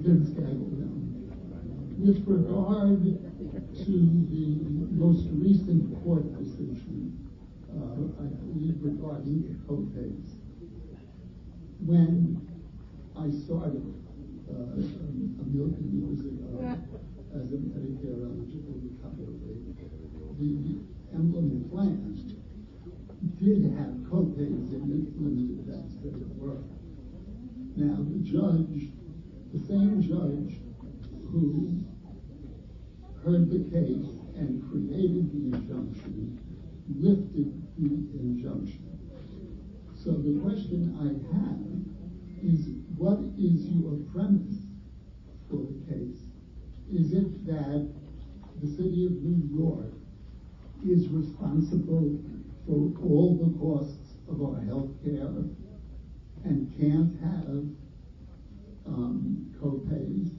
Vince Gaglione. With regard to the most recent court decision, I believe regarding the co-pays, when I started a million years ago as a Medicare eligible recovery, the emblem plan did have co-pays in it, limited as they were. Now the same judge who heard the case and created the injunction lifted the injunction. So the question I have is, what is your premise for the case? Is it that the city of New York is responsible for all the costs of our health care and can't have co-pays?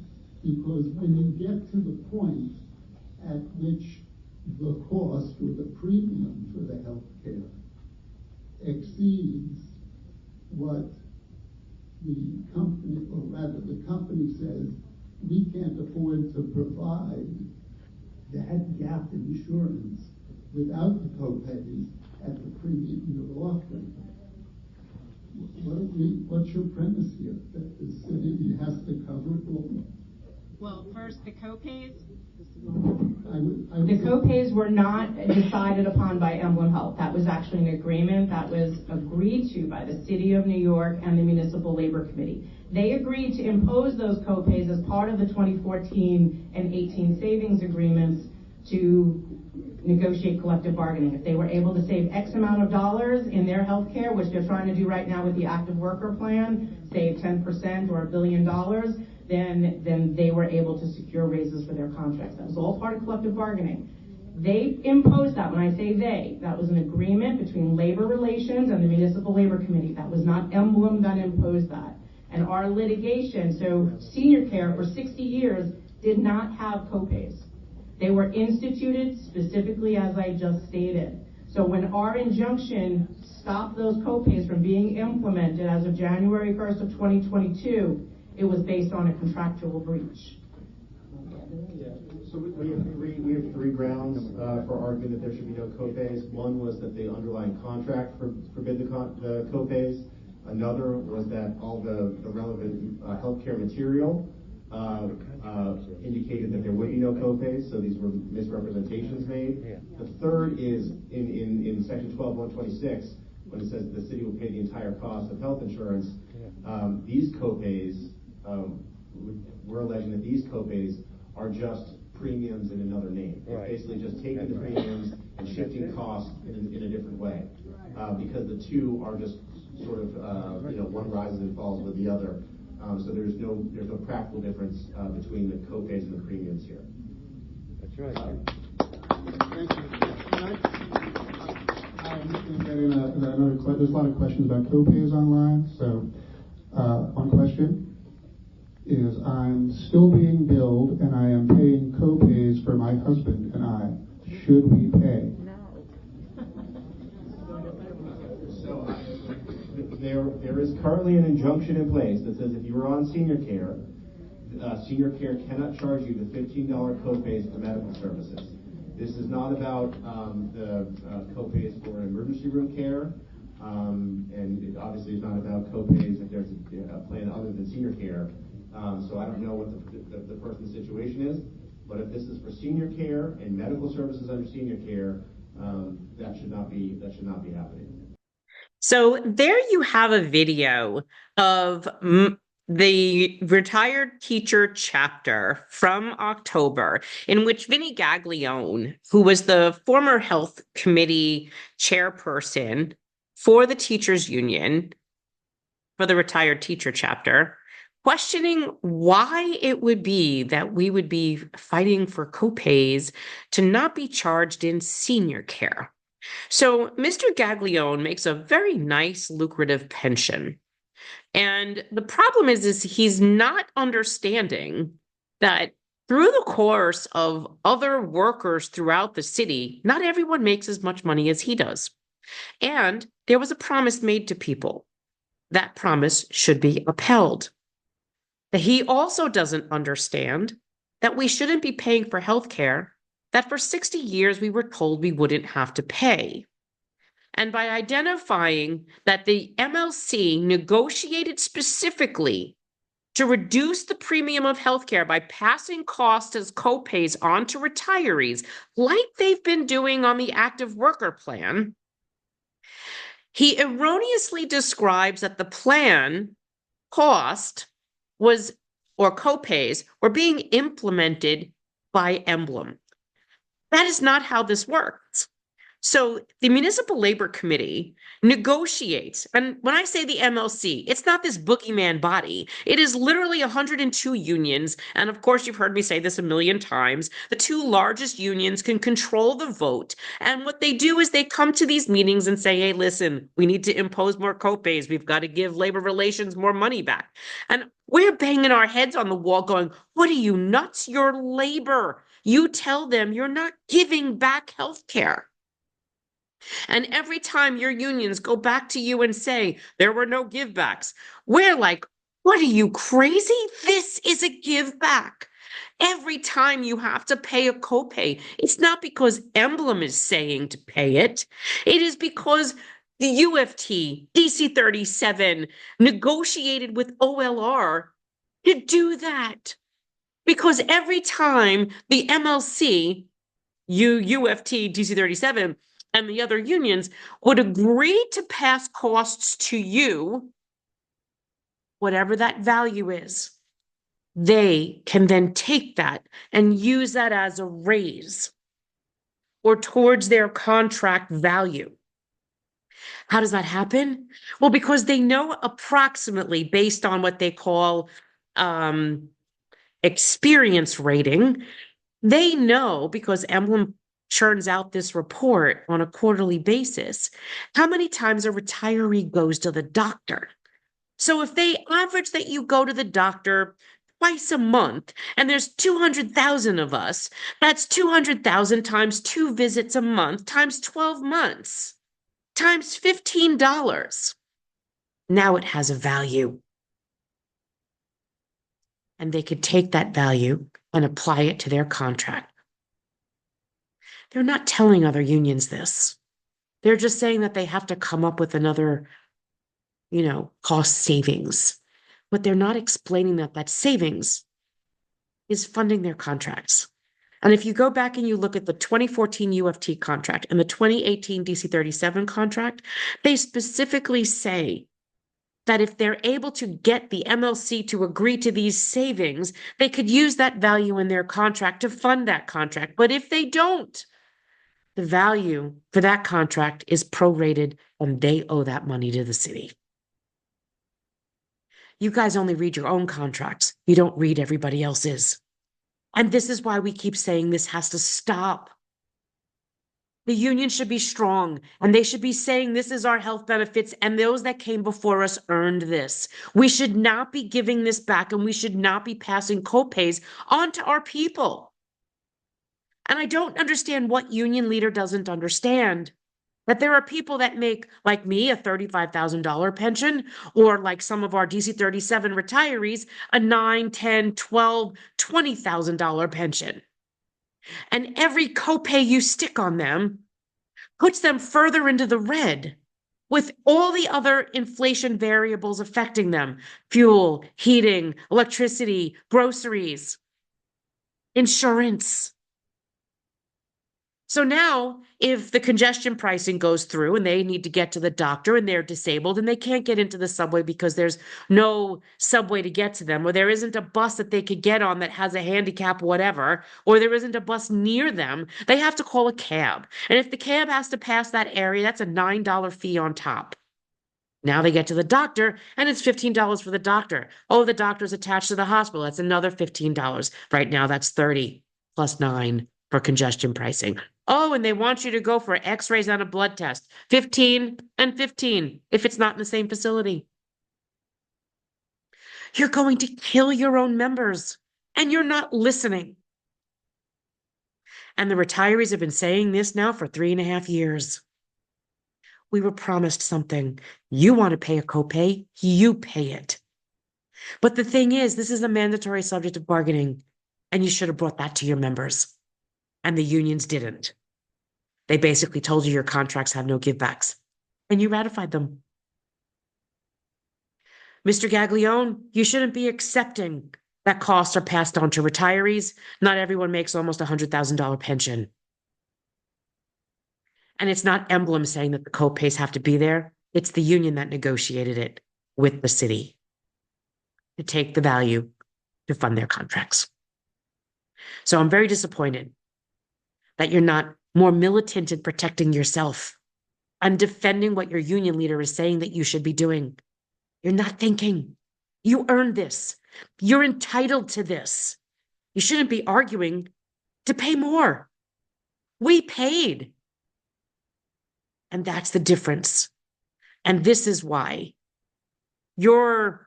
Because when you get to the point at which the cost or the premium for the health care exceeds what the company, or rather the company says, we can't afford to provide that gap insurance without the co-pays at the premium you're offering. What's your premise here? That the city has to cover it all? Well, first, the co-pays. The co-pays were not decided upon by Emblem Health. That was actually an agreement that was agreed to by the City of New York and the Municipal Labor Committee. They agreed to impose those co-pays as part of the 2014 and 18 savings agreements to negotiate collective bargaining. If they were able to save X amount of dollars in their health care, which they're trying to do right now with the active worker plan, save 10% or $1 billion, then they were able to secure raises for their contracts. That was all part of collective bargaining. They imposed that. When I say they, that was an agreement between labor relations and the Municipal Labor Committee. That was not Emblem that imposed that. And our litigation, so senior care for 60 years did not have co-pays. They were instituted specifically as I just stated. So when our injunction stopped those co-pays from being implemented as of January 1st of 2022, it was based on a contractual breach. So we have three grounds for arguing that there should be no co-pays. One was that the underlying contract forbid the co-pays. Another was that all the relevant healthcare material indicated that there would be no co-pays, so these were misrepresentations made. The third is in section 12.126, when it says the city will pay the entire cost of health insurance. These co-pays, we're alleging that these co-pays are just premiums in another name. It's basically just taking the premiums and shifting costs in a different way, because the two are just sort of one rises and falls with the other. So there's no practical difference between the co-pays and the premiums here. That's right. Thank you. There's a lot of questions about co-pays online. So one question is, I'm still being billed and I am paying co-pays for my husband and I. Should we pay? There is currently an injunction in place that says if you are on senior care cannot charge you the $15 copays for medical services. This is not about the copays for emergency room care, and it obviously is not about copays if there's a plan other than senior care. So I don't know what the person's situation is, but if this is for senior care and medical services under senior care, that should not be happening. So there you have a video of the retired teacher chapter from October, in which Vinnie Gaglione, who was the former health committee chairperson for the teachers union, for the retired teacher chapter, questioning why it would be that we would be fighting for copays to not be charged in senior care. So Mr. Gaglione makes a very nice, lucrative pension. And the problem is he's not understanding that through the course of other workers throughout the city, not everyone makes as much money as he does. And there was a promise made to people. That promise should be upheld. That he also doesn't understand that we shouldn't be paying for healthcare that for 60 years we were told we wouldn't have to pay. And by identifying that the MLC negotiated specifically to reduce the premium of healthcare by passing costs as copays on to retirees, like they've been doing on the active worker plan, he erroneously describes that the plan cost was, or copays, were being implemented by Emblem. That is not how this works. So the Municipal Labor Committee negotiates, and when I say the MLC, it's not this boogeyman body. It is literally 102 unions, and of course you've heard me say this a million times. The two largest unions can control the vote, and what they do is they come to these meetings and say, hey, listen, we need to impose more copays. We've got to give labor relations more money back. And we're banging our heads on the wall going, what are you nuts? You're labor. You tell them you're not giving back health care. And every time your unions go back to you and say, there were no givebacks, we're like, what are you, crazy? This is a give back. Every time you have to pay a copay, it's not because Emblem is saying to pay it. It is because the UFT, DC 37, negotiated with OLR to do that. Because every time the MLC, UFT, DC 37, and the other unions would agree to pass costs to you, whatever that value is, they can then take that and use that as a raise or towards their contract value. How does that happen? Well, because they know approximately, based on what they call experience rating, they know, because Emblem churns out this report on a quarterly basis, how many times a retiree goes to the doctor. So if they average that you go to the doctor twice a month, and there's 200,000 of us, that's 200,000 times 2 visits a month, times 12 months, times $15. Now it has a value. And they could take that value and apply it to their contract. They're not telling other unions this. They're just saying that they have to come up with another, cost savings. But they're not explaining that savings is funding their contracts. And if you go back and you look at the 2014 UFT contract and the 2018 DC 37 contract, they specifically say that if they're able to get the MLC to agree to these savings, they could use that value in their contract to fund that contract. But if they don't, the value for that contract is prorated and they owe that money to the city. You guys only read your own contracts. You don't read everybody else's. And this is why we keep saying this has to stop. The union should be strong, and they should be saying this is our health benefits, and those that came before us earned this. We should not be giving this back, and we should not be passing copays on to our people. And I don't understand what union leader doesn't understand that there are people that make, like me, a $35,000 pension, or like some of our DC 37 retirees, a $9, $10, $12, $20,000 pension. And every copay you stick on them puts them further into the red with all the other inflation variables affecting them: fuel, heating, electricity, groceries, insurance. So now, if the congestion pricing goes through and they need to get to the doctor and they're disabled and they can't get into the subway because there's no subway to get to them, or there isn't a bus that they could get on that has a handicap, whatever, or there isn't a bus near them, they have to call a cab. And if the cab has to pass that area, that's a $9 fee on top. Now they get to the doctor and it's $15 for the doctor. Oh, the doctor's attached to the hospital. That's another $15. Right now, that's $30 plus $9 for congestion pricing. Oh, and they want you to go for x-rays and a blood test. 15 and 15 if it's not in the same facility. You're going to kill your own members, and you're not listening. And the retirees have been saying this now for 3.5 years. We were promised something. You want to pay a copay, you pay it. But the thing is, this is a mandatory subject of bargaining, and you should have brought that to your members. And the unions didn't. They basically told you your contracts have no givebacks, and you ratified them. Mr. Gaglione, you shouldn't be accepting that costs are passed on to retirees. Not everyone makes almost $100,000 pension. And it's not Emblem saying that the co-pays have to be there. It's the union that negotiated it with the city to take the value to fund their contracts. So I'm very disappointed that you're not more militant in protecting yourself and defending what your union leader is saying that you should be doing. You're not thinking. You earned this. You're entitled to this. You shouldn't be arguing to pay more. We paid. And that's the difference. And this is why your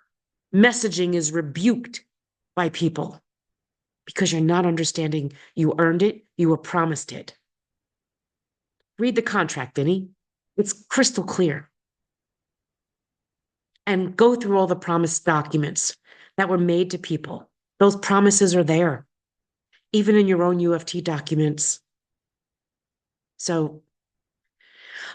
messaging is rebuked by people, because you're not understanding you earned it, you were promised it. Read the contract, Vinny. It's crystal clear. And go through all the promised documents that were made to people. Those promises are there, even in your own UFT documents. So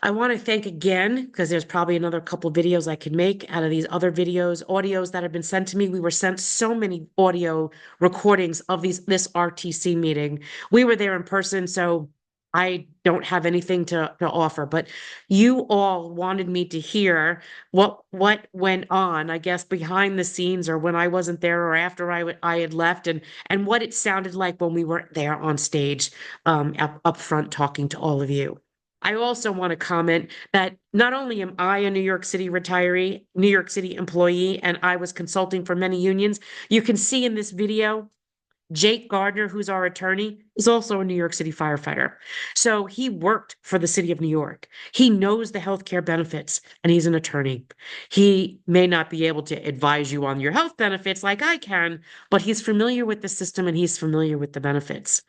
I want to thank again, because there's probably another couple videos I could make out of these other audios that have been sent to me. We were sent so many audio recordings of this RTC meeting. We were there in person, so I don't have anything to offer, but you all wanted me to hear what went on, I guess, behind the scenes, or when I wasn't there, or after I had left, and what it sounded like when we were there on stage, up front talking to all of you. I also want to comment that not only am I a New York City retiree, New York City employee, and I was consulting for many unions. You can see in this video, Jake Gardner, who's our attorney, is also a New York City firefighter. So he worked for the city of New York. He knows the healthcare benefits, and he's an attorney. He may not be able to advise you on your health benefits like I can, but he's familiar with the system and he's familiar with the benefits.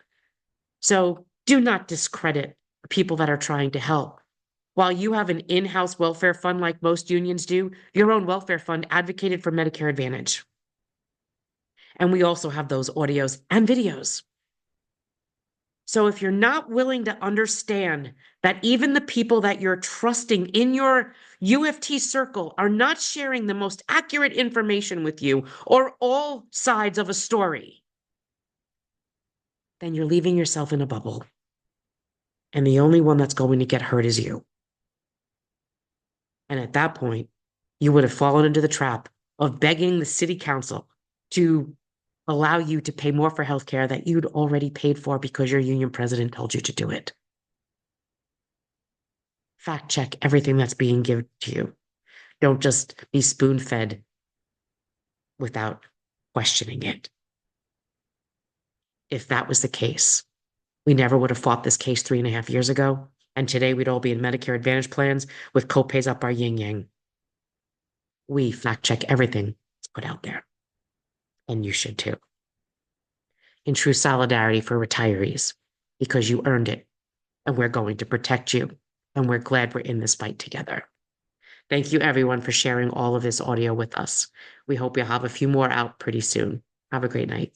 So do not discredit people that are trying to help. While you have an in-house welfare fund like most unions do, your own welfare fund advocated for Medicare Advantage. And we also have those audios and videos. So if you're not willing to understand that even the people that you're trusting in your UFT circle are not sharing the most accurate information with you, or all sides of a story, then you're leaving yourself in a bubble. And the only one that's going to get hurt is you. And at that point, you would have fallen into the trap of begging the city council to allow you to pay more for healthcare that you'd already paid for because your union president told you to do it. Fact check everything that's being given to you. Don't just be spoon-fed without questioning it. If that was the case, we never would have fought this case 3.5 years ago, and today we'd all be in Medicare Advantage plans with co-pays up our yin-yang. We fact check everything that's put out there, and you should too. In true solidarity for retirees, because you earned it, and we're going to protect you, and we're glad we're in this fight together. Thank you, everyone, for sharing all of this audio with us. We hope you'll have a few more out pretty soon. Have a great night.